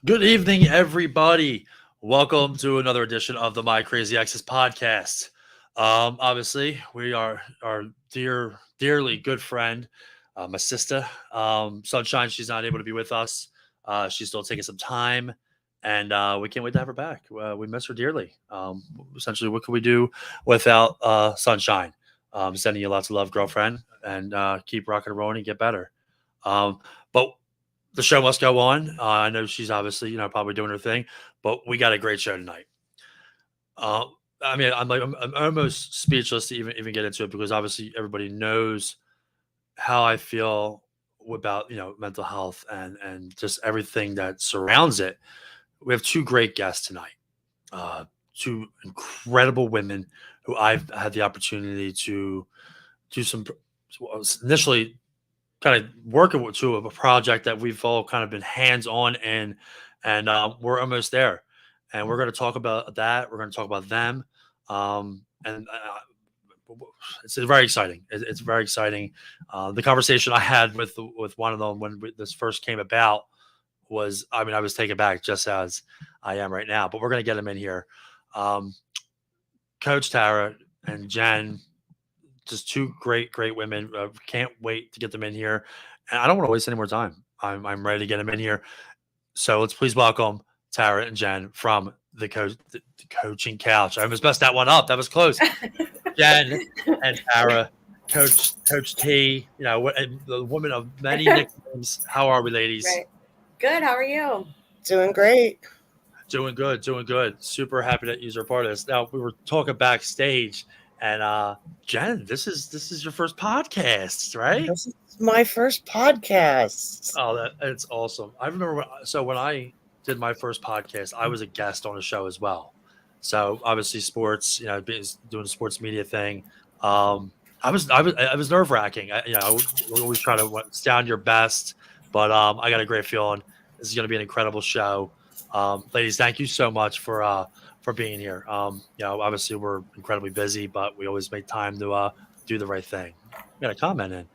Good evening, everybody. Welcome to another edition of the My Crazy Exes podcast. Obviously, we are our dearly good friend, my sister, Sunshine. She's not able to be with us. She's still taking some time, and we can't wait to have her back. We miss her dearly. Essentially, what can we do without Sunshine? Sending you lots of love, girlfriend, and keep rocking and rolling and get better. But the show must go on. I know she's obviously, probably doing her thing, but we got a great show tonight. Uh, I mean, I'm almost speechless to even get into it because obviously everybody knows how I feel about mental health and just everything that surrounds it. We have two great guests tonight, two incredible women who I've had the opportunity to do some initially kind of working with to a project that we've all kind of been hands on in, and we're almost there. And we're going to talk about that. We're going to talk about them, and it's very exciting. It's very exciting. The conversation I had with one of them when this first came about was, I mean, I was taken back just as I am right now. But we're going to get them in here. Um, Coach Tara and Jen, just two great women. Can't wait to get them in here. And I don't want to waste any more time. I'm ready to get them in here. So let's please welcome Tara and Jen from the coaching couch. I almost messed that one up. That was close. Jen and Tara, Coach T. The woman of many nicknames. How are we, ladies? Right. Good. How are you? Doing great. Doing good, doing good. Super happy that you're a part of this. Now we were talking backstage, and Jen, this is your first podcast, right? This is my first podcast. Oh, it's awesome. I remember when I did my first podcast, I was a guest on a show as well. So obviously sports, doing the sports media thing. I was nerve wracking. We always try to sound your best, but I got a great feeling this is going to be an incredible show. Ladies, thank you so much for being here. Obviously we're incredibly busy, but we always make time to do the right thing. We got a comment in.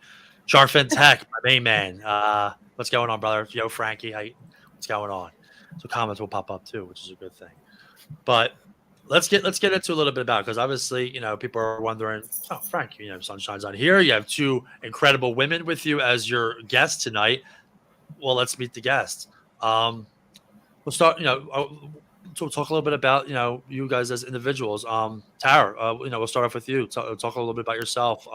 Sharfin Tech, my main man. What's going on, brother? Yo, Frankie, what's going on? So comments will pop up too, which is a good thing. But let's get into a little bit about because obviously people are wondering. Oh, Frank, Sunshine's on here. You have two incredible women with you as your guests tonight. Well, let's meet the guests. We'll start. To talk a little bit about you guys as individuals. Tara, we'll start off with you. Talk a little bit about yourself.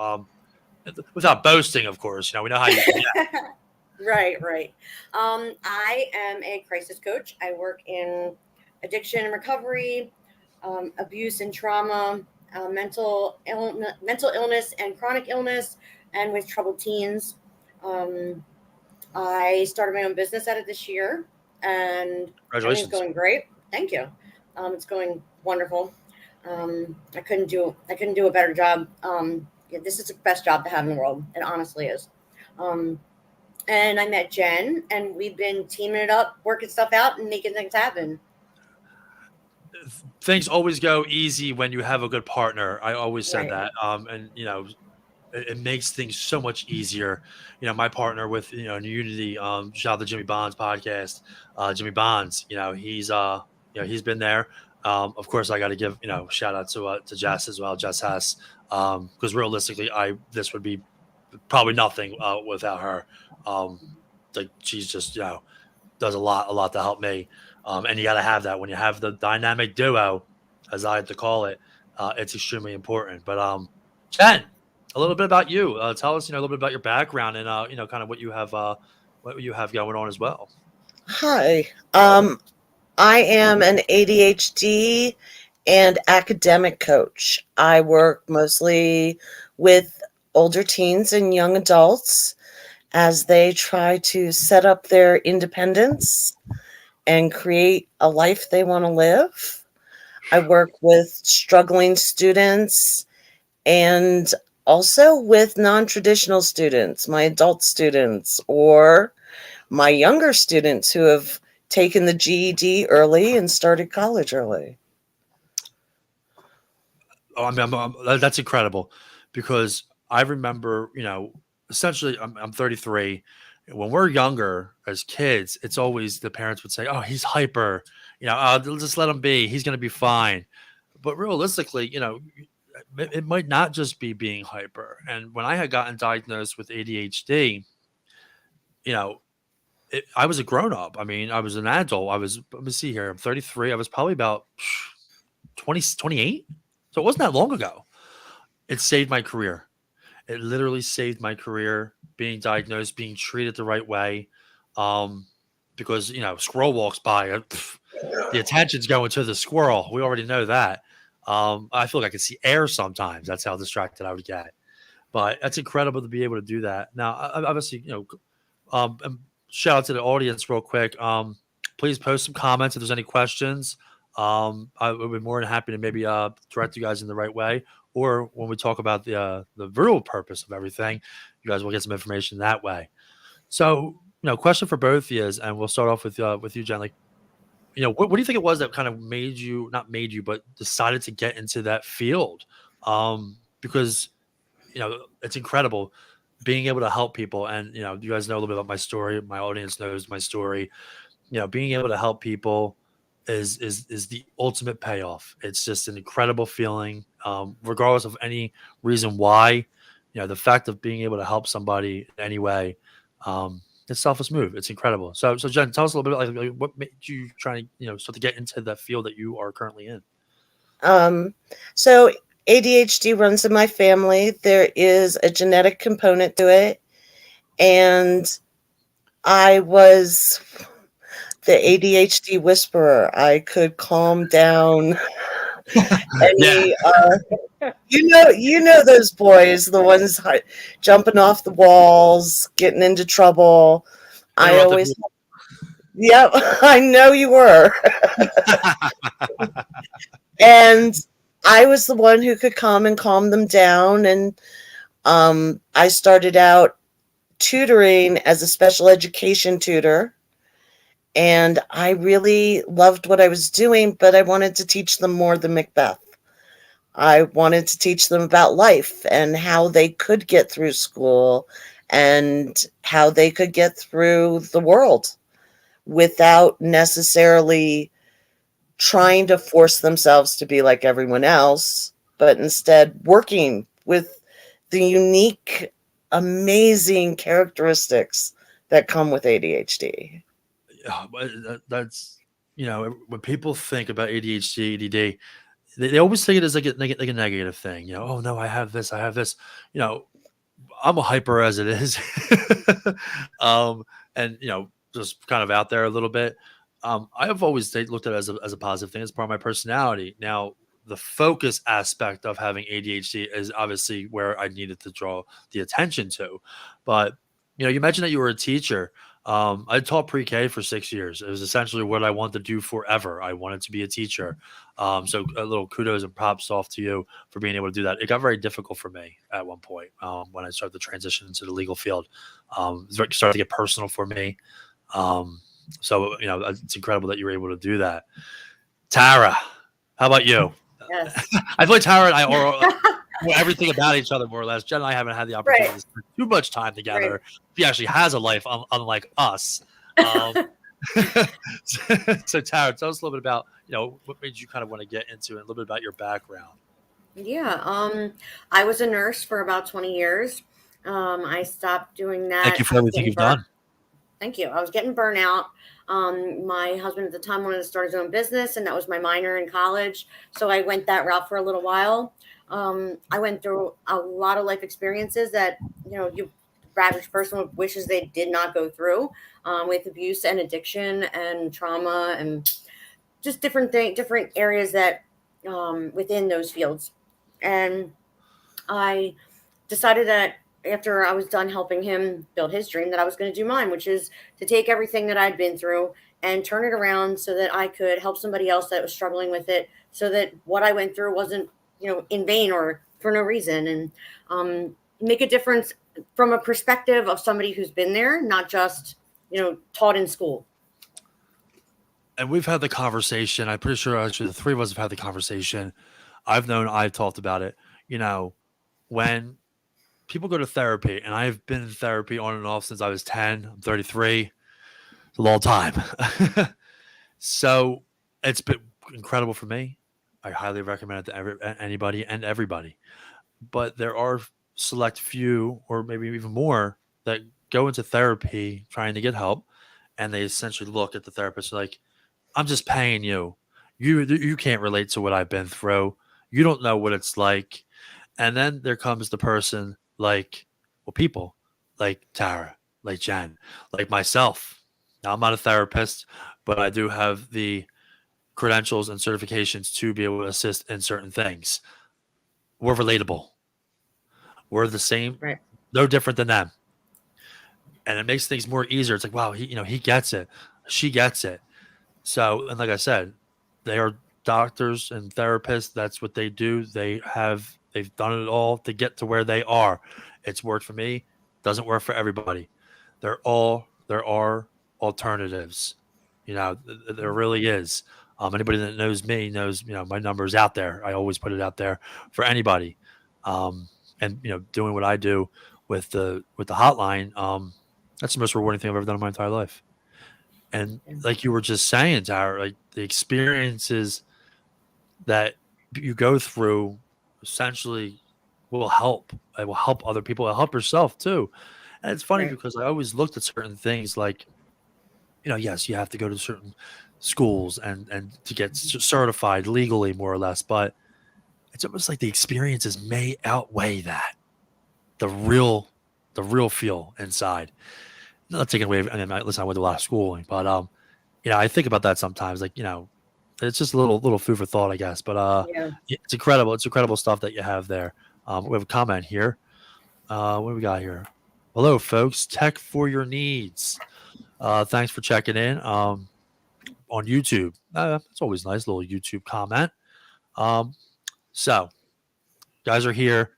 Without boasting, of course. We know how you. Right. I am a crisis coach. I work in addiction and recovery, abuse and trauma, mental illness and chronic illness, and with troubled teens. Um, I started my own business out of this year, and everything's Congratulations. going great. Thank you. It's going wonderful. I couldn't do a better job. Yeah, this is the best job to have in the world. It honestly is. Um, and I met Jen, and we've been teaming it up, working stuff out, and making things happen. Things always go easy when you have a good partner. I always said Right. that. And it makes things so much easier. My partner with in Unity, shout out to Jimmy Bond's podcast. Jimmy Bonds, he's been there. Of course, I got to give shout out to Jess as well, Jess Hess, because realistically, this would be probably nothing without her. Um, like she's just does a lot to help me, and you got to have that when you have the dynamic duo, as I like to call it. It's extremely important. But Jen, a little bit about you. Tell us a little bit about your background and kind of what you have going on as well. Hi. I am an ADHD and academic coach. I work mostly with older teens and young adults as they try to set up their independence and create a life they want to live. I work with struggling students and also with non-traditional students, my adult students, or my younger students who have taken the GED early and started college early. Oh, that's incredible because I remember, essentially, I'm 33. when we're younger as kids, it's always the parents would say, "Oh, he's hyper. Just let him be. He's going to be fine." But realistically, it might not just be being hyper. And when I had gotten diagnosed with ADHD, you know, I was a grown up. I mean, I was an adult. Let me see here. I'm 33. I was probably about 20, 28. So it wasn't that long ago. It saved my career. It literally saved my career, being diagnosed, being treated the right way. Because, squirrel walks by, the attention's going to the squirrel. We already know that. I feel like I could see air sometimes. That's how distracted I would get. But that's incredible to be able to do that. Now, obviously, shout out to the audience real quick. Please post some comments if there's any questions. I would be more than happy to maybe direct you guys in the right way. Or when we talk about the real purpose of everything, you guys will get some information that way. So, question for both of you is, and we'll start off with you, Jenn. Like, what do you think it was that kind of not made you, but decided to get into that field? Because it's incredible being able to help people, and you guys know a little bit about my story. My audience knows my story. Being able to help people is the ultimate payoff. It's just an incredible feeling, regardless of any reason why. The fact of being able to help somebody in any way, it's a selfless move. It's incredible. So Jenn, tell us a little bit like what made you try to start to get into the field that you are currently in. So ADHD runs in my family. There is a genetic component to it, and I was the ADHD whisperer. I could calm down any. You know those boys, the ones jumping off the walls, getting into trouble. Yep, I know you were. And I was the one who could come and calm them down. And I started out tutoring as a special education tutor. And I really loved what I was doing, but I wanted to teach them more than Macbeth. I wanted to teach them about life and how they could get through school and how they could get through the world without necessarily trying to force themselves to be like everyone else, but instead working with the unique, amazing characteristics that come with ADHD. That's when people think about ADHD, ADD, they always think it as like a negative thing. Oh no, I have this. I'm a hyper as it is. And just kind of out there a little bit. I have always looked at it as a positive thing. It's part of my personality. Now, the focus aspect of having ADHD is obviously where I needed to draw the attention to. But you mentioned that you were a teacher. I taught pre-K for 6 years. It was essentially what I wanted to do forever. I wanted to be a teacher. So a little kudos and props off to you for being able to do that. It got very difficult for me at one point when I started to transition into the legal field. It started to get personal for me. So it's incredible that you were able to do that. Tara, how about you? Yes. I feel like Tara and I are everything about each other more or less. Jenn and I haven't had the opportunity to spend too much time together. Right. She actually has a life, unlike us. So Tara, tell us a little bit about what made you kind of want to get into it, and a little bit about your background. Yeah, I was a nurse for about 20 years. I stopped doing that. Thank you for everything you've done. Thank you. I was getting burnout. My husband at the time wanted to start his own business, and that was my minor in college. So I went that route for a little while. I went through a lot of life experiences that, the average person wishes they did not go through, with abuse and addiction and trauma and just different areas that within those fields. And I decided that after I was done helping him build his dream, that I was going to do mine, which is to take everything that I'd been through and turn it around so that I could help somebody else that was struggling with it, so that what I went through wasn't, in vain or for no reason, and make a difference from a perspective of somebody who's been there, not just, taught in school. And we've had the conversation. I'm pretty sure actually the three of us have had the conversation. I've talked about it. When people go to therapy, and I've been in therapy on and off since I was 10. I'm 33. It's a long time. So it's been incredible for me. I highly recommend it to anybody and everybody. But there are select few, or maybe even more, that go into therapy trying to get help, and they essentially look at the therapist like, "I'm just paying you. You can't relate to what I've been through. You don't know what it's like." And then there comes the person like, well, people like Tara, like Jen, like myself. Now, I'm not a therapist, but I do have the credentials and certifications to be able to assist in certain things. We're relatable. We're the same, Right. no different than them. And it makes things more easier. It's like, wow, he gets it. She gets it. So, and like I said, they are doctors and therapists. That's what they do. They've done it all to get to where they are. It's worked for me. Doesn't work for everybody. There are alternatives. There really is. Anybody that knows me knows, my number is out there. I always put it out there for anybody. And doing what I do with the hotline, that's the most rewarding thing I've ever done in my entire life. And like you were just saying, Tara, like the experiences that you go through essentially will help. It will help other people. It'll help yourself too. And it's funny Right. because I always looked at certain things like, yes, you have to go to certain schools and to get certified legally, more or less. But it's almost like the experiences may outweigh that, the real feel inside. Not taking away. I mean, listen, I went to a lot of schooling, but I think about that sometimes. Like, it's just a little food for thought, I guess. But Yeah. it's incredible. It's incredible stuff that you have there. We have a comment here. What do we got here? Hello, folks. Tech for your needs. Thanks for checking in on YouTube. It's always nice, little YouTube comment. So, guys are here.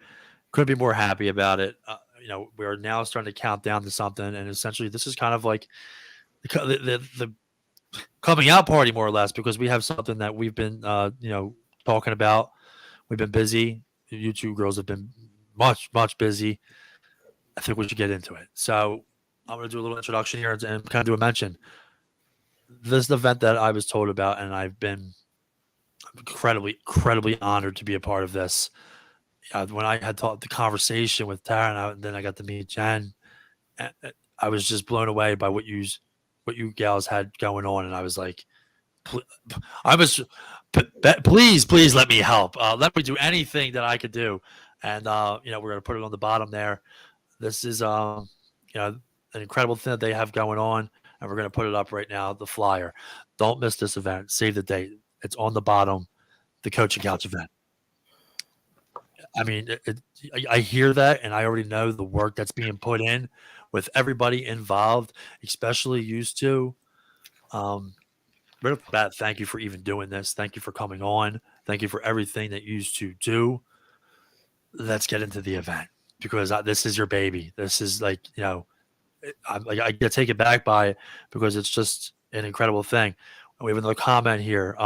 Couldn't be more happy about it. We're now starting to count down to something, and essentially, this is kind of like the coming out party, more or less, because we have something that we've been, talking about. We've been busy. The YouTube girls have been much busy. I think we should get into it. So I'm going to do a little introduction here and kind of do a mention. This is the event that I was told about, and I've been incredibly honored to be a part of this. When I had the conversation with Tara, and then I got to meet Jen, I was just blown away by what you gals had going on, and I was like, please let me help. Let me do anything that I could do, and we're gonna put it on the bottom there. This is an incredible thing that they have going on, and we're gonna put it up right now. The flyer. Don't miss this event. Save the date. It's on the bottom. The Coaching Couch event. I mean, I hear that, and I already know the work that's being put in with everybody involved, especially used to. Right off the bat, thank you for even doing this. Thank you for coming on. Thank you for everything that you used to do. Let's get into the event, because this is your baby. This is like, I get taken back by it because it's just an incredible thing. And we have another comment here.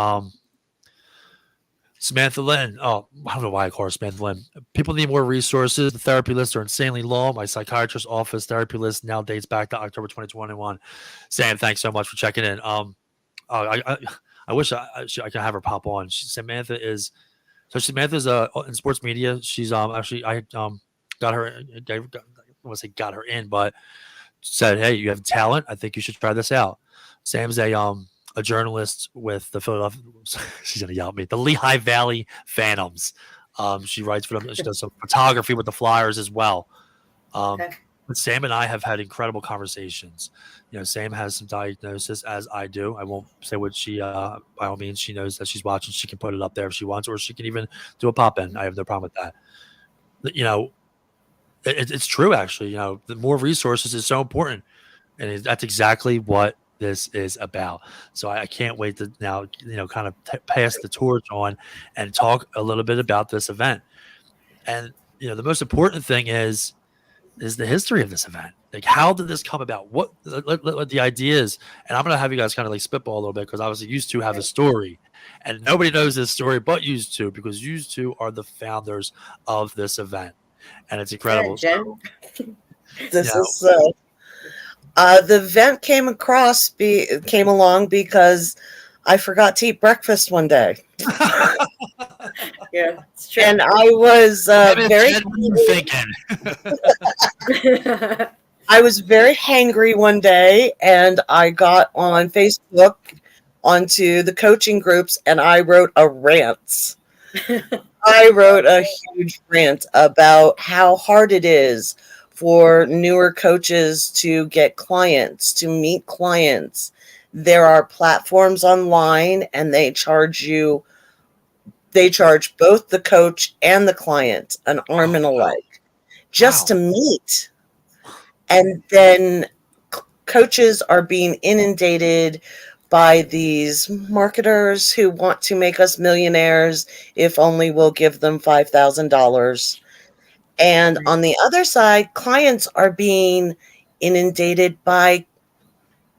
Samantha Lynn. Oh, I don't know why I call her Samantha Lynn. People need more resources. The therapy lists are insanely long. My psychiatrist's office therapy list now dates back to October 2021. Sam, thanks so much for checking in. I wish I could have her pop on. Samantha's in sports media. She's actually I got her. I want to say got her in, but said, hey, you have talent. I think you should try this out. Sam's a journalist with the Philadelphia. She's gonna yell at me. The Lehigh Valley Phantoms. She writes for them. She does some photography with the Flyers as well. Okay. But Sam and I have had incredible conversations. Sam has some diagnosis, as I do. I won't say what she. By all means, she knows that she's watching. She can put it up there if she wants, or she can even do a pop in. I have no problem with that. But, it's true. Actually, the more resources is so important, and that's exactly what this is about. So I can't wait to now, kind of pass the torch on and talk a little bit about this event. And, the most important thing is the history of this event. Like, how did this come about? What the idea is? And I'm going to have you guys kind of like spitball a little bit, because obviously used to have a story, and nobody knows this story but used to, because used to are the founders of this event. and it's Go incredible. ahead, Jen. This Yeah. is the vent came along because I forgot to eat breakfast one day, Yeah, it's true. and I was very Jen, what are you thinking? I was very hangry one day, and I got on Facebook onto the coaching groups, and I wrote a rant. I wrote a huge rant about how hard it is for newer coaches to get clients, to meet clients. There are platforms online, and they charge both the coach and the client an arm and a leg just to meet. And then coaches are being inundated by these marketers who want to make us millionaires if only we'll give them $5,000. And on the other side, clients are being inundated by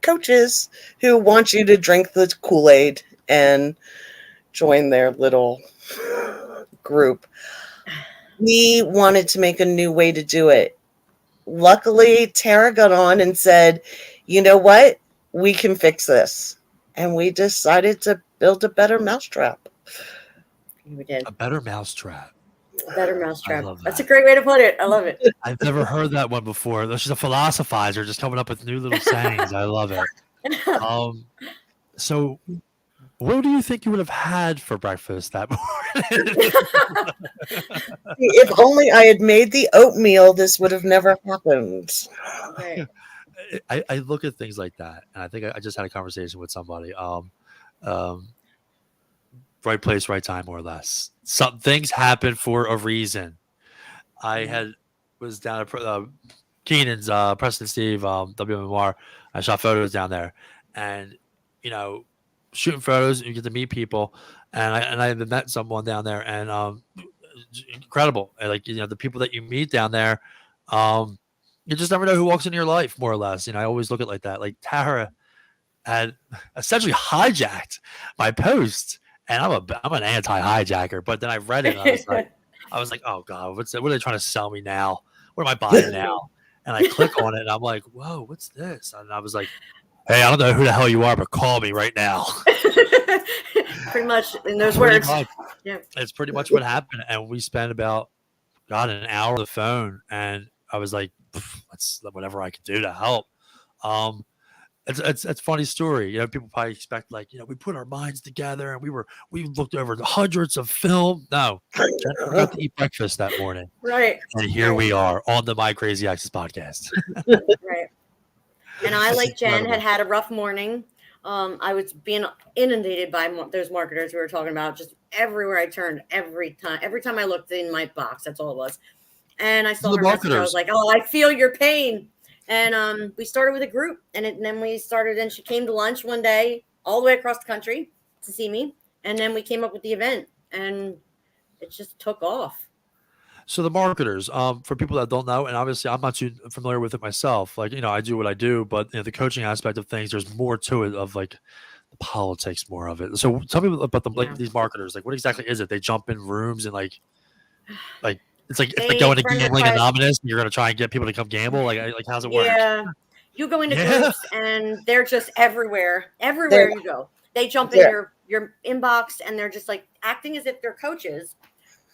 coaches who want you to drink the Kool-Aid and join their little group. We wanted to make a new way to do it. Luckily, Tara got on and said, you know what? We can fix this. And we decided to build a better mousetrap. We did. A better mousetrap. A better mousetrap. love That's a that. great way to put it. I love it. I've never heard that one before. She's a philosophizer, just coming up with new little sayings. I love it. So what do you think you would have had for breakfast that morning? If only I had made the oatmeal, this would have never happened. Right. I look at things like that, and I think I just had a conversation with somebody. Right place, right time, more or less. Some things happen for a reason. I was down at Keenan's, Preston Steve, WMR. I shot photos down there, and shooting photos, you get to meet people, and I met someone down there, and incredible. And the people that you meet down there, you just never know who walks into your life, more or less. I always look at it like that. Like Tara had essentially hijacked my post, and I'm an anti-hijacker. But then I read it, and I was like, oh god, what are they trying to sell me now? What am I buying now? And I click on it, and I'm like, whoa, what's this? And I was like, hey, I don't know who the hell you are, but call me right now. Pretty much in those words. Yeah, it's pretty much what happened, and we spent about an hour on the phone, and I was like, let's whatever I could do to help. It's a funny story. People probably expect we put our minds together and we looked over hundreds of film. No, Jen forgot to eat breakfast that morning. Right. And here we are on the My Crazy Exes podcast. Right. And I, like Jen, had a rough morning. I was being inundated by those marketers we were talking about, just everywhere I turned, every time I looked in my box, that's all it was. And I saw her message. I was like, oh, I feel your pain. And we started with a group, and then she came to lunch one day all the way across the country to see me. And then we came up with the event, and it just took off. So the marketers, for people that don't know, and obviously I'm not too familiar with it myself. I do what I do, but the coaching aspect of things, there's more to it, of the politics, more of it. So tell me about these marketers. What exactly is it? They jump in rooms and it's like if they go into Gambling Anonymous, and you're going to try and get people to come gamble. How's it work? Yeah, you go into groups, and they're just everywhere you go. They jump in your inbox, and they're just acting as if they're coaches,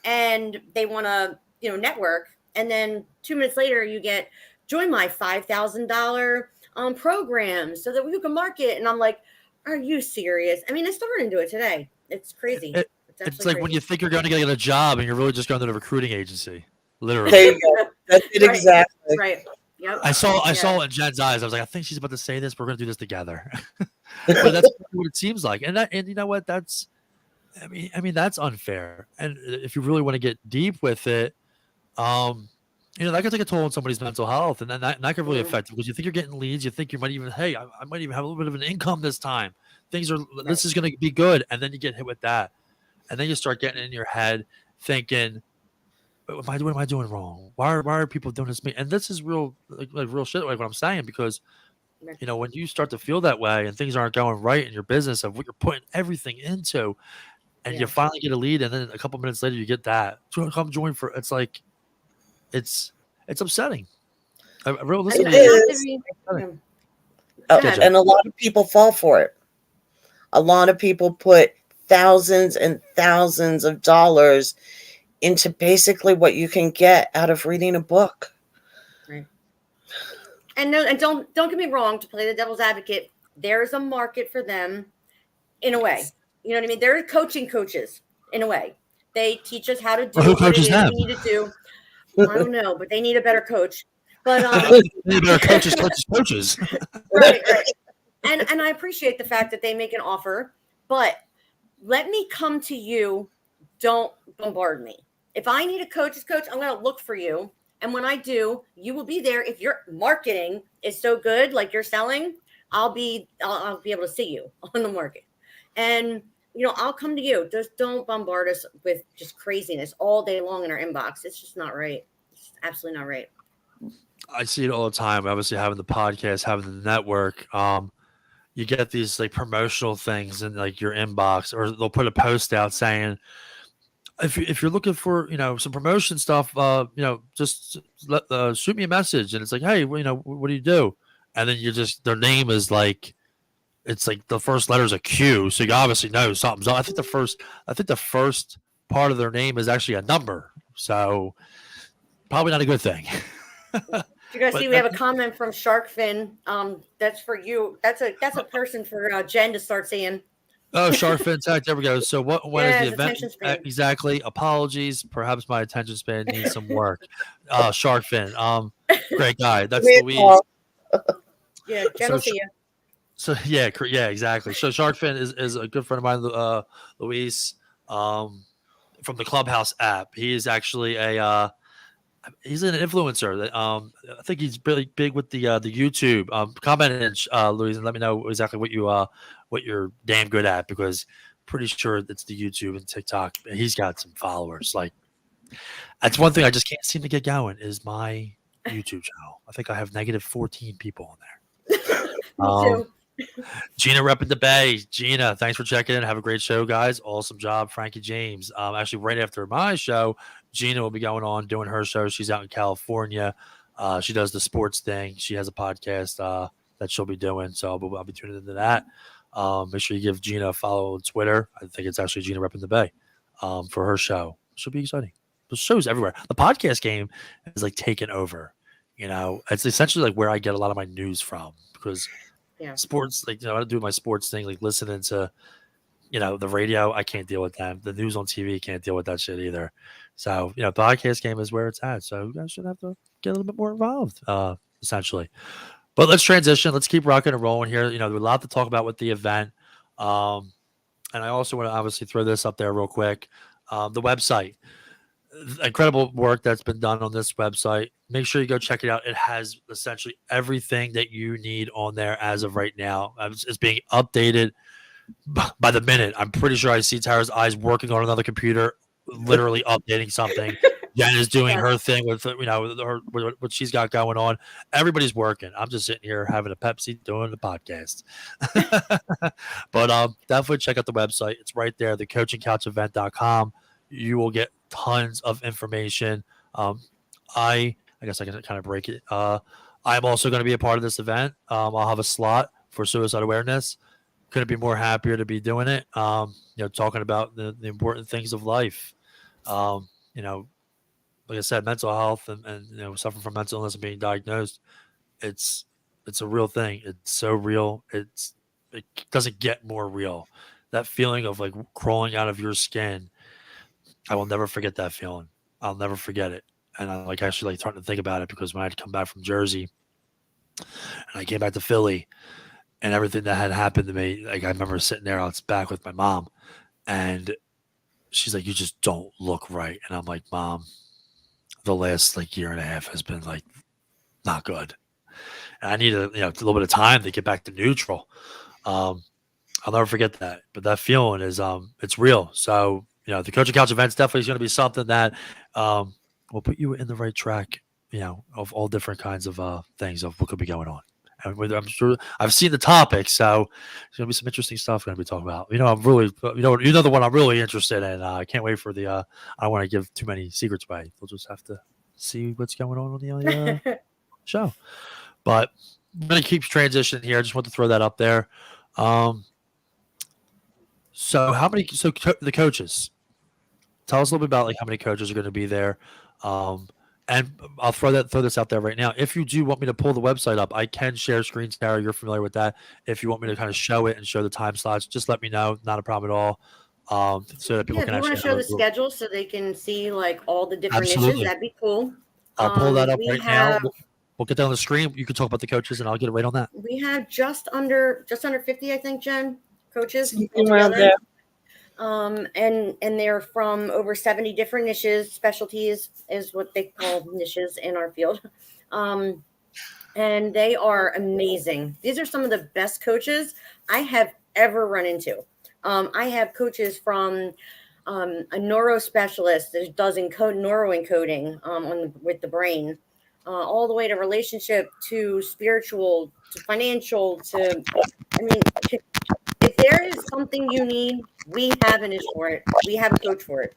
and they want to network. And then 2 minutes later, you get join my $5,000 program so that you can market. And I'm like, are you serious? I mean, I still run into it today. It's crazy. It's like when you think you're going to get a job and you're really just going to the recruiting agency. Literally. There you go. That's it exactly. Right. Yep. I saw it in Jen's eyes. I was like, I think she's about to say this. We're going to do this together. But that's what it seems like. And you know what? That's unfair. And if you really want to get deep with it, that could take a toll on somebody's mental health, and then that could really affect you, because you think you're getting leads. You think you might even, hey, I might even have a little bit of an income this time. This is going to be good. And then you get hit with that. And then you start getting in your head thinking, what am I doing wrong? Why are people doing this to me? And this is real, real shit, what I'm saying, because when you start to feel that way and things aren't going right in your business of what you're putting everything into, and you finally get a lead, and then a couple minutes later you get that, come join for, it's like, it's upsetting. Real And It listening. you have to is. be. Upsetting. Go Yeah, ahead. Jen. And a lot of people fall for it. A lot of people put thousands and thousands of dollars into basically what you can get out of reading a book. Right. And no, and don't get me wrong. To play the devil's advocate, there's a market for them, in a way. You know what I mean? There are coaches, in a way. They teach us how to Well, who do what it coaches is them? we need to do. I don't know, but they need a better coach. But They better coaches. right. And I appreciate the fact that they make an offer, but let me come to you. Don't bombard me. If I need a coach, I'm going to look for you. And when I do, you will be there. If your marketing is so good, like you're selling, I'll be able to see you on the market. And I'll come to you. Just don't bombard us with just craziness all day long in our inbox. It's just not right. It's absolutely not right. I see it all the time. Obviously, having the podcast, having the network, you get these like promotional things in like your inbox, or they'll put a post out saying, if you're looking for some promotion stuff, just shoot me a message, and it's like, hey, well, what do you do? And then their name is like, it's like the first letter is a Q, so you obviously know something's up. I think the first part of their name is actually a number, so probably not a good thing. You're gonna But see we have a comment from Sharkfin. That's for you. That's a person for Jen to start seeing. Oh, Shark Fin Tech. There we go. So when is Yeah, the his event attention span. exactly? Apologies. Perhaps my attention span needs some work. Shark Fin. Great guy. That's Great Louise. call. Yeah, Jen will see you. So yeah, exactly. So Shark Fin is a good friend of mine, Luis, from the Clubhouse app. He is actually he's an influencer. I think he's really big with the YouTube. Comment in, Luis, and let me know exactly what you're damn good at, because pretty sure it's the YouTube and TikTok. He's got some followers. Like, that's one thing I just can't seem to get going is my YouTube channel. I think I have negative 14 people on there. Me too. Gina repping the Bay. Gina, thanks for checking in. Have a great show, guys. Awesome job, Frankie James. Actually, right after my show, Gina will be going on doing her show. She's out in California. She does the sports thing. She has a podcast that she'll be doing, so I'll be tuning into that. Make sure you give Gina a follow on Twitter. I think it's actually Gina repping the Bay for her show. She'll be exciting. The show's everywhere. The podcast game is like taken over. It's essentially like where I get a lot of my news from, because sports, like, I do my sports thing, like listening to, the radio. I can't deal with them. The news on TV, can't deal with that shit either. So, podcast game is where it's at. So you guys should have to get a little bit more involved, essentially. But let's transition. Let's keep rocking and rolling here. There's a lot to talk about with the event. And I also want to obviously throw this up there real quick. The website. Incredible work that's been done on this website. Make sure you go check it out. It has essentially everything that you need on there as of right now. It's being updated by the minute. I'm pretty sure I see Tara's eyes working on another computer, literally updating something. Jenn is doing her thing with what she's got going on. Everybody's working. I'm just sitting here having a Pepsi doing the podcast. But definitely check out the website. It's right there, thecoachingcouchevent.com. You will get tons of information. I guess I can kind of break it. I'm also going to be a part of this event. I'll have a slot for suicide awareness. Couldn't be more happier to be doing it. Talking about the important things of life. Like I said, mental health and suffering from mental illness and being diagnosed. It's a real thing. It's so real. It doesn't get more real. That feeling of like crawling out of your skin. I will never forget that feeling. I'll never forget it. And I'm actually starting to think about it, because when I had come back from Jersey and I came back to Philly and everything that had happened to me, I remember sitting there on its back with my mom, and she's like, "You just don't look right." And I'm like, "Mom, the last year and a half has been not good. And I need a little bit of time to get back to neutral." I'll never forget that. But that feeling is it's real. So the Coaching Couch event's definitely going to be something that will put you in the right track, of all different kinds of things of what could be going on. And I'm sure I've seen the topic, so there's going to be some interesting stuff going to be talking about. I'm really, the one I'm really interested in. I can't wait for the. I don't want to give too many secrets away. We'll just have to see what's going on the show. But I'm going to keep transitioning here. I just want to throw that up there. So how many? So the coaches. Tell us a little bit about like how many coaches are going to be there. And I'll throw this out there right now. If you do want me to pull the website up, I can share screen share. You're familiar with that. If you want me to kind of show it and show the time slots, just let me know. Not a problem at all. So that people Yeah, can if you want actually to show the schedule so they can see like all the different niches, absolutely. that'd be cool. I'll pull that up We right now. have We'll get that on the screen. You can talk about the coaches, and I'll get it right on that. we have just under 50, I think, Jen, coaches Something around altogether. there. And they're from over 70 different niches. Specialties is what they call niches in our field. And they are amazing. These are some of the best coaches I have ever run into. I have coaches from a neuro specialist that does neuroencoding with the brain, all the way to relationship, to spiritual, to financial, to, I mean, if there is something you need, we have a niche for it. We have a coach for it.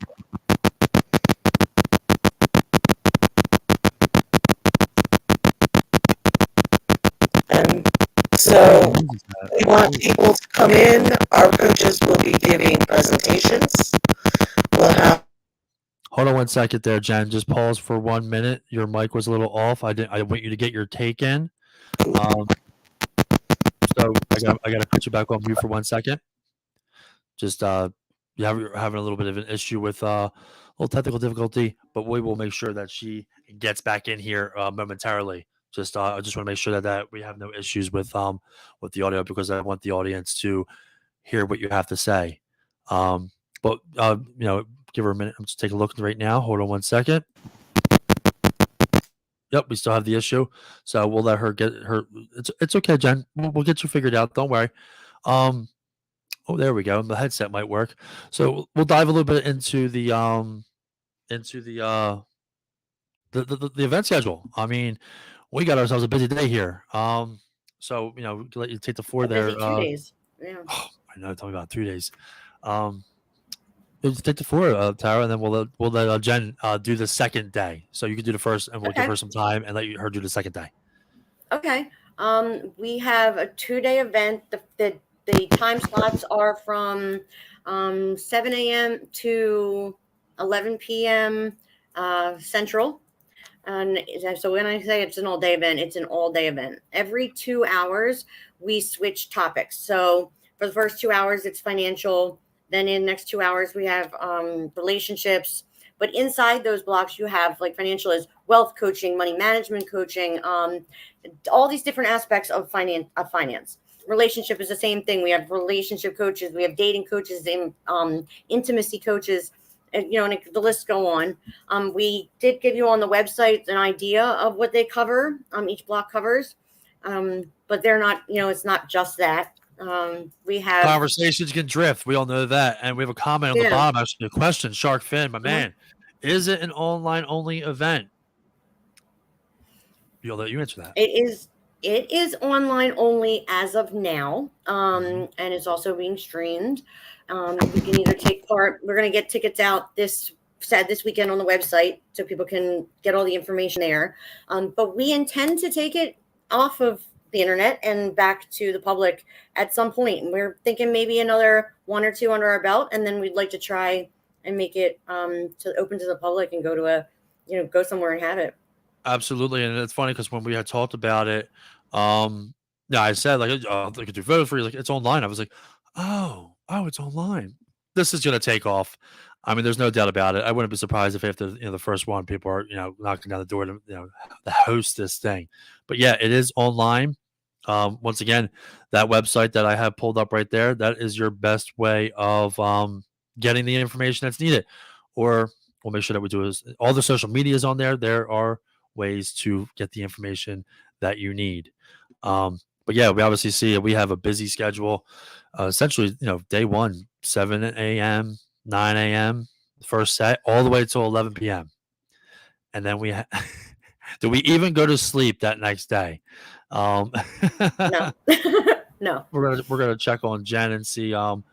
And so we want people to come in. Our coaches will be giving presentations. We'll have. Hold on one second there, Jen. Just pause for 1 minute. Your mic was a little off. I want you to get your take in. So I got to put you back on mute for 1 second. Just you're having a little bit of an issue with a little technical difficulty, but we will make sure that she gets back in here momentarily. I just want to make sure that we have no issues with the audio, because I want the audience to hear what you have to say. But give her a minute. I'm just taking a look right now. Hold on 1 second. Yep, we still have the issue, so we'll let her get her. It's okay, Jen. We'll get you figured out. Don't worry. Oh, there we go. The headset might work. So we'll dive a little bit into the event schedule. I mean, we got ourselves a busy day here. So we'll let you take the floor there. Busy 2 days. Yeah. Oh, I know. Tell me about 3 days. Just take the floor, Tara, and then we'll let Jen do the second day. So you can do the first, and we'll give her some time and let her do the second day. Okay. We have a 2-day event. The time slots are from 7 a.m. to 11 p.m. Central. And so when I say it's an all-day event, it's an all-day event. Every 2 hours, we switch topics. So for the first 2 hours, it's financial. Then in the next 2 hours, we have relationships. But inside those blocks, you have like financial is wealth coaching, money management coaching, all these different aspects of finance. Relationship is the same thing. We have relationship coaches, we have dating coaches, intimacy coaches, and the list go on. We did give you on the website an idea of what they cover. Each block covers, but they're not. It's not just that. We have conversations can drift. We all know that, and we have a comment on the bottom asking a question. Shark Fin, my man, is it an online only event? You'll let you answer that. It is online only as of now, and it's also being streamed. You can either take part. We're going to get tickets out this weekend on the website, so people can get all the information there. But we intend to take it off of the internet and back to the public at some point. And we're thinking maybe another 1 or 2 under our belt, and then we'd like to try and make it open to the public and go to go somewhere and have it. Absolutely. And it's funny because when we had talked about it, I said like, I could do photos for you. Like, it's online. I was like, oh, it's online. This is going to take off. I mean, there's no doubt about it. I wouldn't be surprised if after the first one, people are knocking down the door to to host this thing. But yeah, it is online. Once again, that website that I have pulled up right there, that is your best way of getting the information that's needed. Or we'll make sure that we do is all the social media is on there. There are ways to get the information that you need. But yeah, we obviously see we have a busy schedule. Essentially, day 1, 7 a.m., 9 a.m., first set, all the way till 11 p.m. And then we do we even go to sleep that next day? No. No. We're gonna check on Jen and see how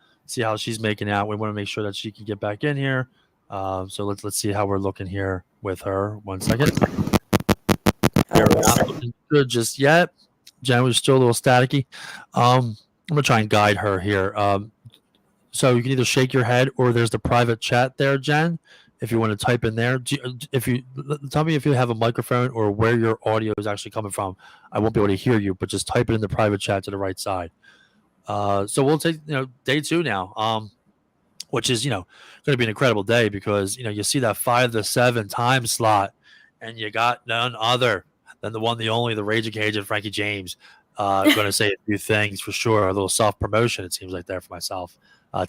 she's making out. We want to make sure that she can get back in here. So let's see how we're looking here with her. 1 second. Oh, We're not looking good just yet. Jen was still a little staticky. I'm gonna try and guide her here. So you can either shake your head or there's the private chat there, Jen. If you want to type in there, if you tell me if you have a microphone or where your audio is actually coming from, I won't be able to hear you. But just type it in the private chat to the right side. So we'll take day 2 now, which is going to be an incredible day because you see that 5 to 7 time slot, and you got none other than the one, the only, the Rage Cage and Frankie James. Going to say a few things for sure. A little self promotion, it seems like there for myself.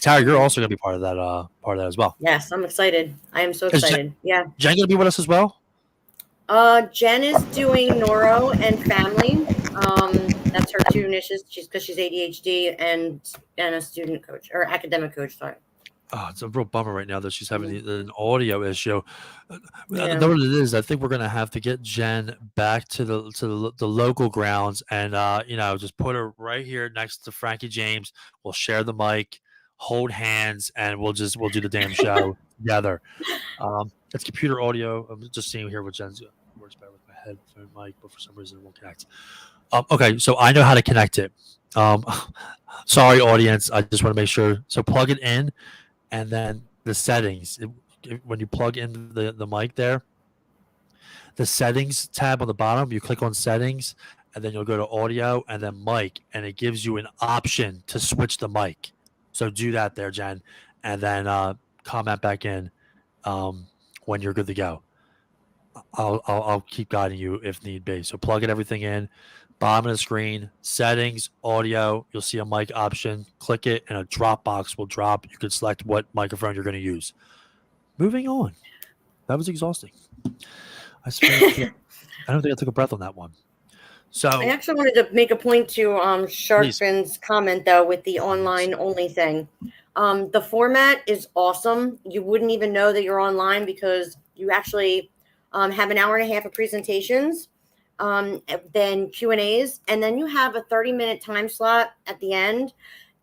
Tara, you're also going to be part of that as well. Yes, I'm excited. I am so Is excited. Yeah. Jen going to be with us as well? Jenn is doing neuro and family. That's her 2 niches. Because she's ADHD and a student coach or academic coach. Sorry. Oh, it's a real bummer right now that she's having an audio issue. Yeah. I know what it is. I think we're gonna have to get Jen back to the local grounds and just put her right here next to Frankie James. We'll share the mic, hold hands, and we'll do the damn show together. It's computer audio. I'm just seeing here what Jen's works better with my headphone mic, but for some reason it won't connect. Okay, so I know how to connect it. Sorry, audience. I just want to make sure. So plug it in. And then the settings, when you plug in the mic there, the settings tab on the bottom, you click on settings, and then you'll go to audio and then mic, and it gives you an option to switch the mic. So do that there, Jen, and then comment back in when you're good to go. I'll keep guiding you if need be. So plug everything in. Bottom of the screen, settings, audio, you'll see a mic option. Click it, and a drop box will drop. You can select what microphone you're going to use. Moving on. That was exhausting. I don't think I took a breath on that one. So I actually wanted to make a point to Sharkfin's comment, though, with the online only thing. The format is awesome. You wouldn't even know that you're online because you actually have an hour and a half of presentations. Then Q&As, and then you have a 30-minute time slot at the end.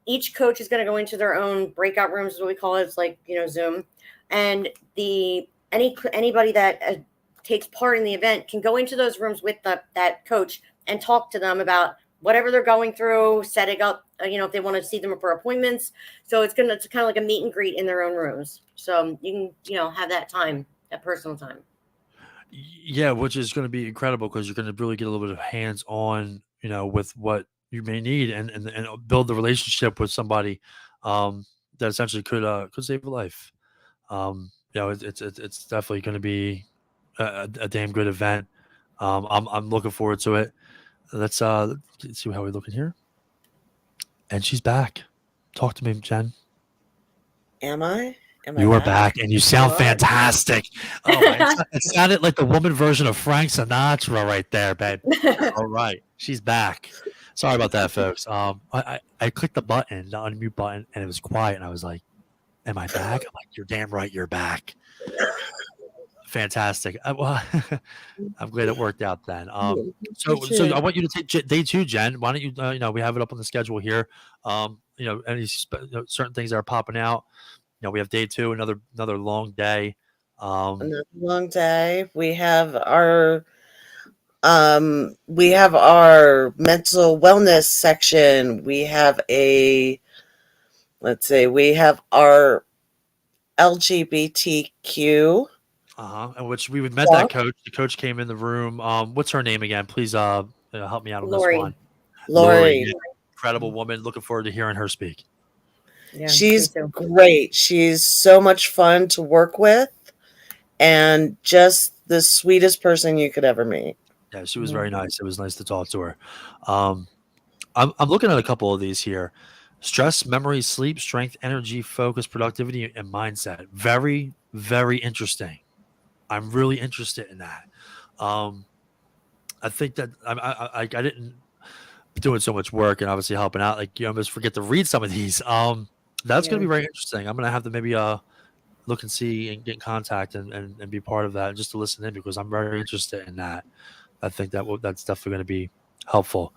Each coach is going to go into their own breakout rooms, is what we call it. It's like, Zoom. And anybody that takes part in the event can go into those rooms with that coach and talk to them about whatever they're going through, setting up, if they want to see them for appointments. So it's kind of like a meet and greet in their own rooms. So you can, have that time, that personal time. Yeah, which is going to be incredible because you're going to really get a little bit of hands-on, with what you may need and build the relationship with somebody that essentially could save a life. It's definitely going to be a damn good event. I'm looking forward to it. Let's see how we're looking here. And she's back. Talk to me, Jen. Am I? You are back, and you sound fantastic. Oh, it sounded like the woman version of Frank Sinatra right there, babe. All right, she's back. Sorry about that, folks. I clicked the button, the unmute button, and it was quiet, and I was like, "Am I back?" I'm like, "You're damn right, you're back." Fantastic. I'm glad it worked out then. So I want you to take day 2, Jen. Why don't you? We have it up on the schedule here. Any certain things that are popping out. We have day 2, another long day. Another long day. We have our mental wellness section. We have we have our LGBTQ. In which we met that coach. The coach came in the room. What's her name again? Please help me out on this one. Lori. Incredible woman. Looking forward to hearing her speak. Yeah, she's great. She's so much fun to work with and just the sweetest person you could ever meet. Yeah, she was very nice. It was nice to talk to her. I'm looking at a couple of these here. Stress, memory, sleep, strength, energy, focus, productivity, and mindset. Very, very interesting. I'm really interested in that. I think that I didn't doing so much work and obviously helping out. Like you almost forget to read some of these. That's going to be very interesting. I'm going to have to maybe look and see and get in contact and be part of that just to listen in because I'm very interested in that. I think that's definitely going to be helpful.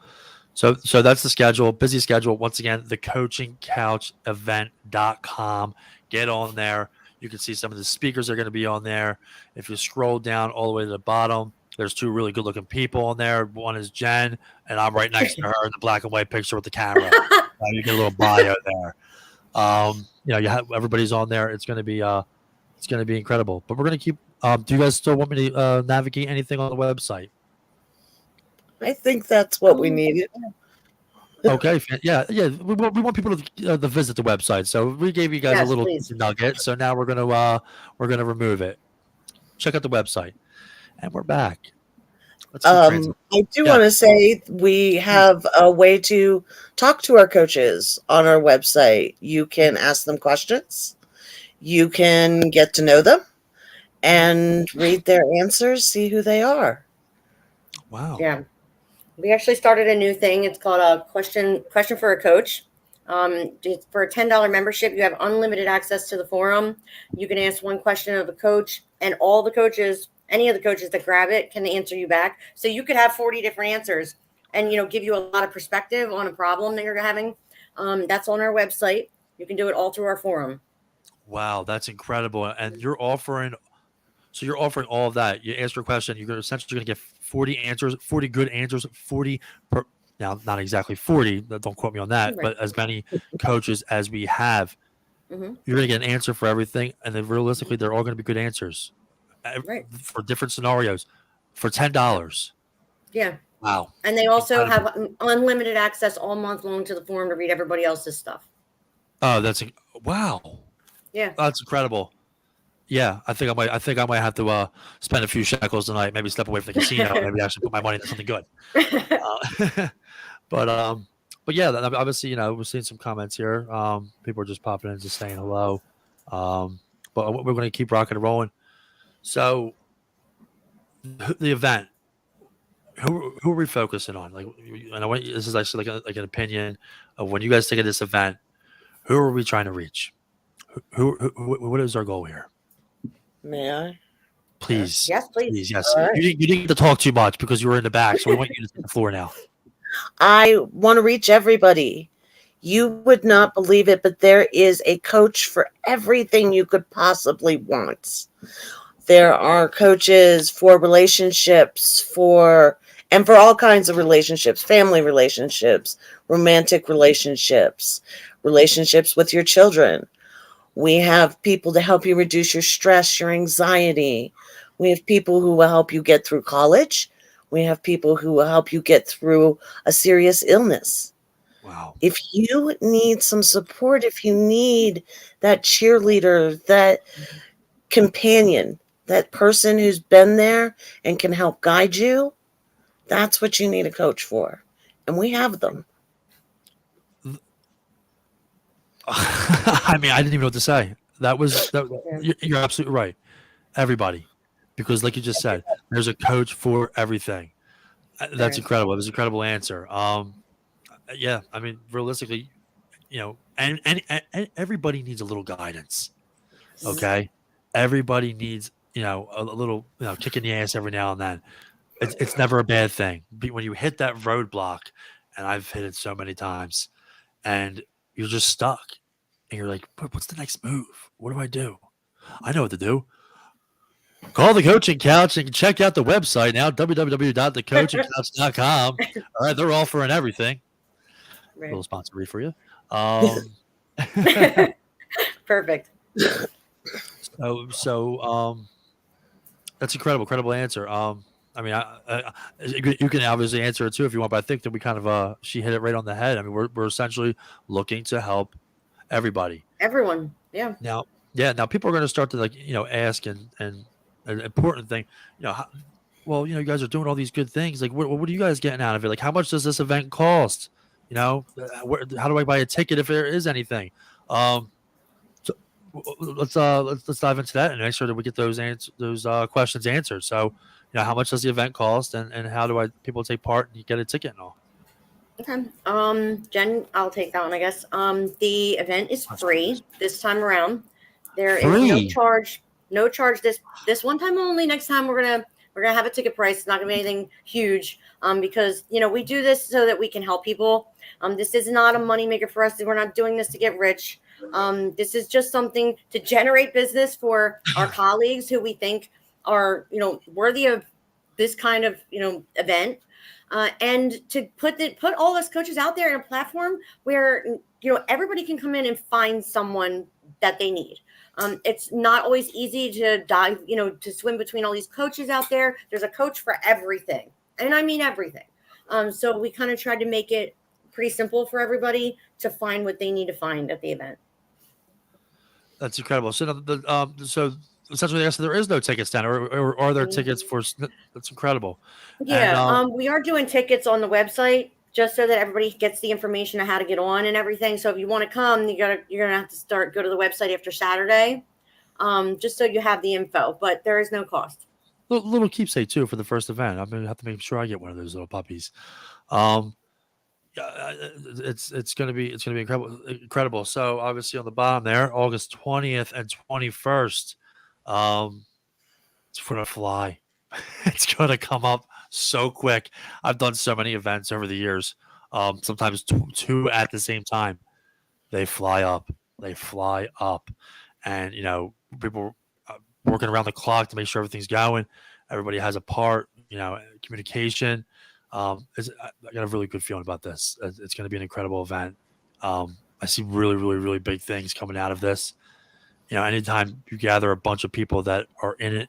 So that's the schedule, busy schedule. Once again, thecoachingcouchevent.com. Get on there. You can see some of the speakers are going to be on there. If you scroll down all the way to the bottom, there's two really good looking people on there. One is Jenn, and I'm right next to her in the black and white picture with the camera. You get a little bio there. You have everybody's on there. It's going to be incredible. But we're going to keep. Do you guys still want me to navigate anything on the website? I think that's what we needed. Okay, yeah. We want people to visit the website. So we gave you guys a little nugget. So now we're gonna remove it. Check out the website, and we're back. I do want to say we have a way to talk to our coaches on our website. You can ask them questions. You can get to know them and read their answers, see who they are. Wow. Yeah. We actually started a new thing. It's called a question for a coach. For a $10 membership, you have unlimited access to the forum. You can ask one question of a coach, and all the coaches, any of the coaches that grab it, can answer you back. So you could have 40 different answers and, give you a lot of perspective on a problem that you're having. That's on our website. You can do it all through our forum. Wow, that's incredible. And you're offering all of that. You ask your question, you're essentially going to get 40 answers, 40 good answers, 40 per, now not exactly 40, don't quote me on that, right. But as many coaches as we have, you're going to get an answer for everything. And then realistically, they're all going to be good answers for different scenarios for $10. Yeah. Wow. And they also have unlimited access all month long to the forum to read everybody else's stuff. Oh, wow. Yeah. That's incredible. Yeah, I think I might have to spend a few shekels tonight. Maybe step away from the casino. Maybe actually put my money into something good. But yeah, obviously, we're seeing some comments here. People are just popping in, just saying hello. But we're going to keep rocking and rolling. So, the event. Who are we focusing on? And I want this is actually like an opinion of when you guys think of this event. Who are we trying to reach? What is our goal here? May I? Please. Yes, please. Yes. Right. You didn't get to talk too much because you were in the back, so we want you to take the floor now. I want to reach everybody. You would not believe it, but there is a coach for everything you could possibly want. There are coaches for relationships, for all kinds of relationships, family relationships, romantic relationships, relationships with your children. We have people to help you reduce your stress, your anxiety. We have people who will help you get through college. We have people who will help you get through a serious illness. Wow. If you need some support, if you need that cheerleader, that companion, that person who's been there and can help guide you, that's what you need a coach for. And we have them. I mean, I didn't even know what to say. You're absolutely right. Everybody. Because like you just said, there's a coach for everything. That's incredible. It was an incredible answer. Yeah, I mean, realistically, and everybody needs a little guidance. Okay? Everybody needs, a little, kick in the ass every now and then. It's never a bad thing. But when you hit that roadblock, and I've hit it so many times, and you're just stuck. And you're like, what's the next move? What do I do? I know what to do. Call the Coaching Couch and check out the website now, www.thecoachingcouch.com. All right, they're offering everything. Right. A little sponsor read for you. Perfect. So that's incredible answer. I mean, you can obviously answer it too if you want, but I think that we kind of she hit it right on the head. I mean, we're essentially looking to help everybody. Everyone. Yeah. Now people are going to start to ask and an important thing, you guys are doing all these good things. Like, what are you guys getting out of it? Like, how much does this event cost? How do I buy a ticket if there is anything? So let's dive into that and make sure that we get those questions answered. So, how much does the event cost, and how do people take part and you get a ticket and all? Okay. Jen, I'll take that one, I guess. The event is free this time around. There is no charge. No charge this one time only. Next time we're We're going to have a ticket price. It's not going to be anything huge because, we do this so that we can help people. This is not a moneymaker for us. We're not doing this to get rich. This is just something to generate business for our colleagues who we think are, worthy of this kind of, event. And to put all us coaches out there in a platform where, everybody can come in and find someone that they need. It's not always easy to dive, to swim between all these coaches out there. There's a coach for everything. And I mean everything. So we kind of tried to make it pretty simple for everybody to find what they need to find at the event. That's incredible. So, so essentially, I guess there is no tickets then, or are there tickets for? That's incredible. Yeah, and, we are doing tickets on the website just so that everybody gets the information on how to get on and everything. So if you want to come, you're gonna have to go to the website after Saturday, just so you have the info. But there is no cost. Little keepsake too for the first event. I'm gonna have to make sure I get one of those little puppies. It's gonna be incredible. So obviously on the bottom there, August 20th and 21st, it's gonna fly. It's gonna come up so quick. I've done so many events over the years. Sometimes two at the same time. They fly up, and people working around the clock to make sure everything's going. Everybody has a part. Communication. I got a really good feeling about this. It's going to be an incredible event. I see really, really, really big things coming out of this. Anytime you gather a bunch of people that are in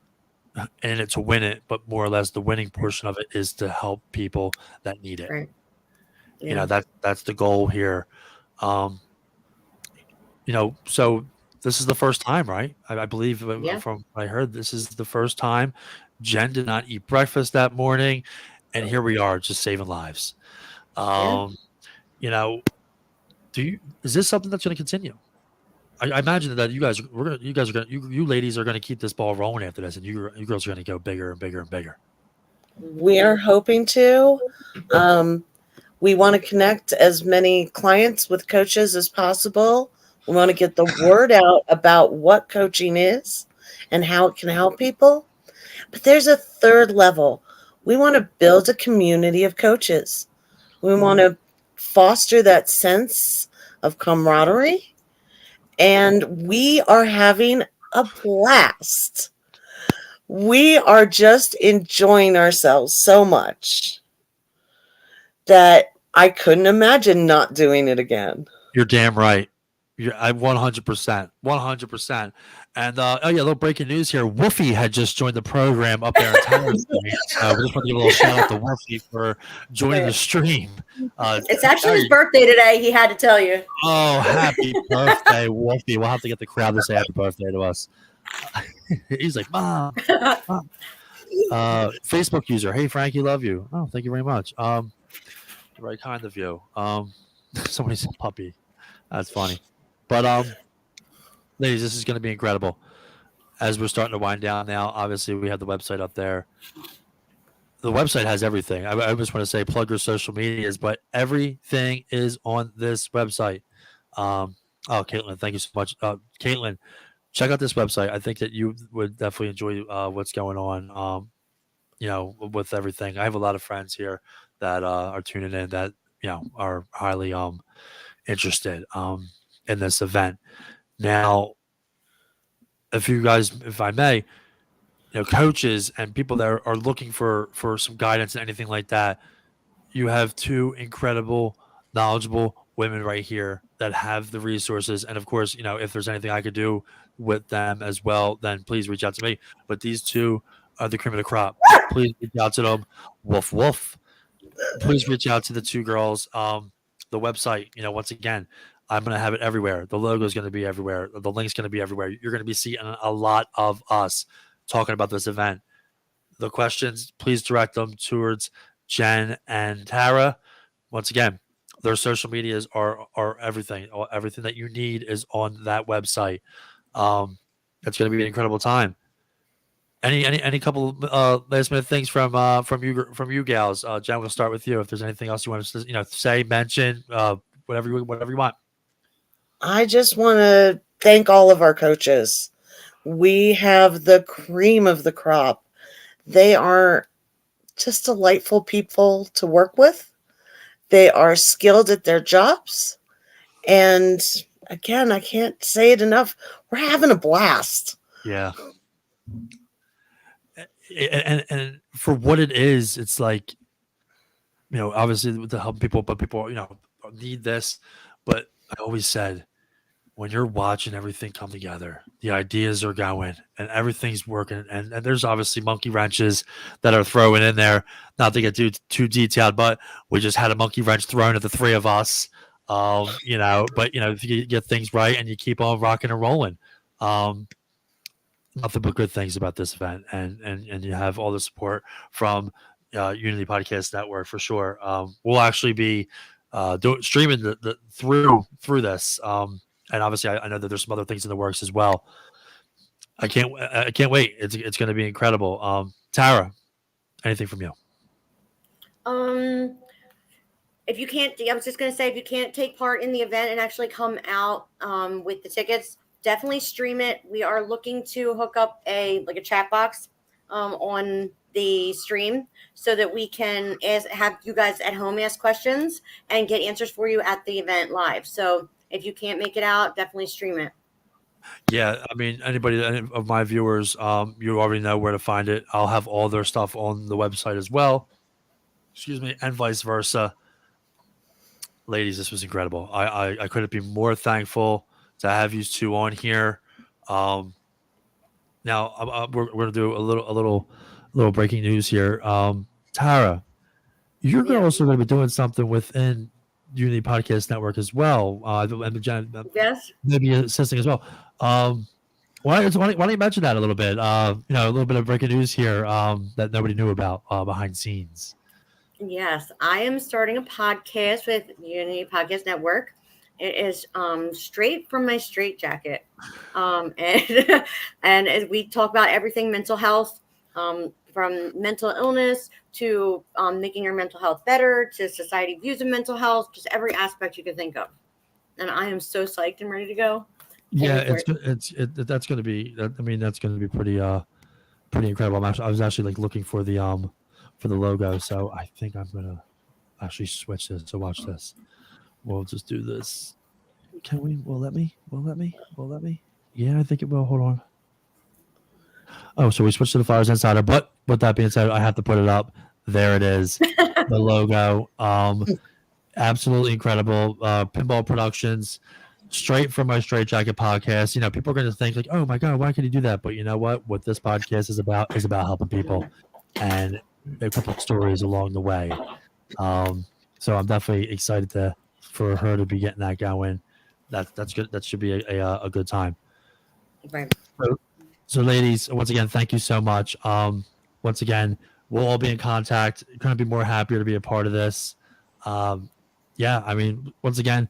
it to win it, but more or less the winning portion of it is to help people that need it. Right. Yeah. That's the goal here. So this is the first time, right? I believe from what I heard, this is the first time. Jenn did not eat breakfast that morning. And here we are, just saving lives. Is this something that's going to continue? I imagine that you ladies are going to keep this ball rolling after this, and you girls are going to go bigger and bigger and bigger. We are hoping to. We want to connect as many clients with coaches as possible. We want to get the word out about what coaching is and how it can help people. But there's a third level. We want to build a community of coaches. We want to foster that sense of camaraderie. And we are having a blast. We are just enjoying ourselves so much that I couldn't imagine not doing it again. You're damn right. I 100%. And little breaking news here. Woofy had just joined the program up there in Tyler's. So we just want to give a little shout out to Woofy for joining the stream. It's actually his birthday today. He had to tell you. Oh, happy birthday, Woofy! We'll have to get the crowd to say happy birthday to us. He's like, Mom. Facebook user. Hey, Frankie, love you. Oh, thank you very much. Very kind of you. Somebody said puppy. That's funny. But ladies, this is going to be incredible. As we're starting to wind down now, obviously we have the website up there. The website has everything. I just want to say plug your social medias, but everything is on this website. Caitlin, thank you so much. Caitlin, check out this website. I think that you would definitely enjoy what's going on. With everything. I have a lot of friends here that are tuning in that are highly interested in this event. Now, if I may, coaches and people that are looking for some guidance and anything like that, you have two incredible, knowledgeable women right here that have the resources. And of course, if there's anything I could do with them as well, then please reach out to me. But these two are the cream of the crop. Please reach out to them. Woof, woof. Please reach out to the two girls. The website, once again, I'm going to have it everywhere. The logo is going to be everywhere. The link's going to be everywhere. You're going to be seeing a lot of us talking about this event. The questions, please direct them towards Jenn and Tara. Once again, their social medias are everything. Everything that you need is on that website. It's going to be an incredible time. Any couple last minute things from you gals. Jenn, we'll start with you. If there's anything else you want to say, mention, whatever you want. I just want to thank all of our coaches. We have the cream of the crop They are just delightful people to work with. They are skilled at their jobs. And again, I can't say it enough. We're having a blast. Yeah. And for what it is, it's like, obviously to help people, but people, need this. But I always said, when you're watching everything come together, the ideas are going and everything's working. And there's obviously monkey wrenches that are thrown in there. Not to get too detailed, but we just had a monkey wrench thrown at the three of us. But if you get things right and you keep on rocking and rolling, nothing but good things about this event. And you have all the support from Unity Podcast Network for sure. We'll actually be streaming through this. And obviously, I know that there's some other things in the works as well. I can't wait. It's going to be incredible. Tara, anything from you? If you can't, I was just going to say, if you can't take part in the event and actually come out with the tickets, definitely stream it. We are looking to hook up a chat box on the stream so that we can have you guys at home ask questions and get answers for you at the event live. So if you can't make it out, definitely stream it. Yeah, I mean, anybody of my viewers, you already know where to find it. I'll have all their stuff on the website as well. Excuse me, and vice versa. Ladies, this was incredible. I couldn't be more thankful to have you two on here. Now we're going to do a little breaking news here. Tara, you're also going to be doing something within Unity Podcast Network as well. And Jenn, yes, maybe assisting as well. Why don't you mention that a little bit? A little bit of breaking news here that nobody knew about behind scenes. Yes, I am starting a podcast with Unity Podcast Network. It is straight from my straitjacket, and as we talk about everything mental health, from mental illness to making your mental health better, to society views of mental health, just every aspect you can think of. And I am so psyched and ready to go. Yeah, that's going to be. I mean, that's going to be pretty incredible. I was actually looking for the logo, so I think I'm gonna actually switch this. So watch this. We'll just do this. Can we? Will let me? Yeah, I think it will. Hold on. Oh, so we switched to the Flyers Insider. But with that being said, I have to put it up. There it is. The logo. Absolutely incredible. Pinball Productions, straight from my Straight Jacket podcast. People are going to think oh my God, why can you do that? But you know what this podcast is about helping people and a couple of stories along the way. So I'm definitely excited for her to be getting that going. That's good. That should be a good time. Right. So ladies, once again, thank you so much. Once again, we'll all be in contact. Couldn't be more happier to be a part of this. Yeah, I mean, once again,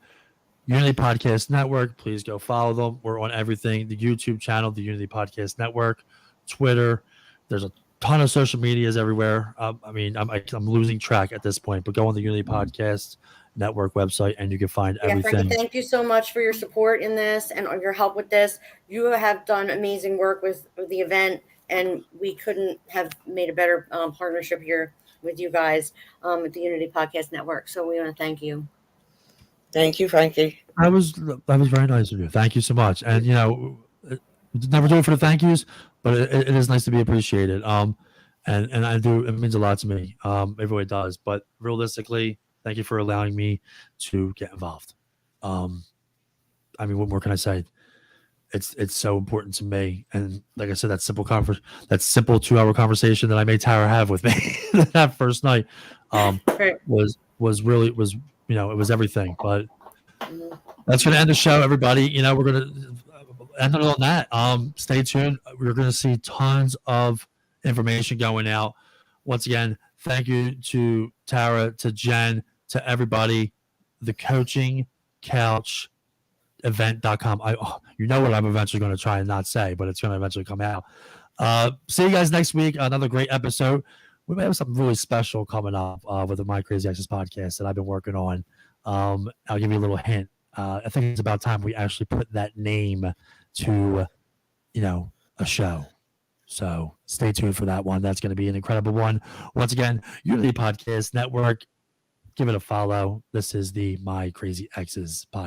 Unity Podcast Network, please go follow them. We're on everything. The YouTube channel, the Unity Podcast Network, Twitter. There's a ton of social medias everywhere. I mean, I'm losing track at this point, but go on the Unity Podcast Network website and you can find everything. Frankie, thank you so much for your support in this and your help with this. You have done amazing work with the event, and we couldn't have made a better partnership here with you guys at the Unity Podcast Network. So we want to thank you. Thank you, Frankie. That was very nice of you. Thank you so much. And never do it for the thank yous, but it is nice to be appreciated. And I do. It means a lot to me. It really does. But realistically, thank you for allowing me to get involved. I mean, what more can I say? It's so important to me. And like I said, that simple 2-hour conversation that I made Tara have with me that first night was really it was everything. But that's going to end the show, everybody. We're going to end it on that. Stay tuned. We're going to see tons of information going out. Once again, thank you to Tara, to Jenn, to everybody. The Coaching Couch event.com. What I'm eventually going to try and not say, but it's going to eventually come out. See you guys next week. Another great episode. We may have something really special coming up with the My Crazy Exes podcast that I've been working on. I'll give you a little hint. I think it's about time we actually put that name to, a show. So stay tuned for that one. That's going to be an incredible one. Once again, Unity Podcast Network. Give it a follow. This is the My Crazy Exes podcast.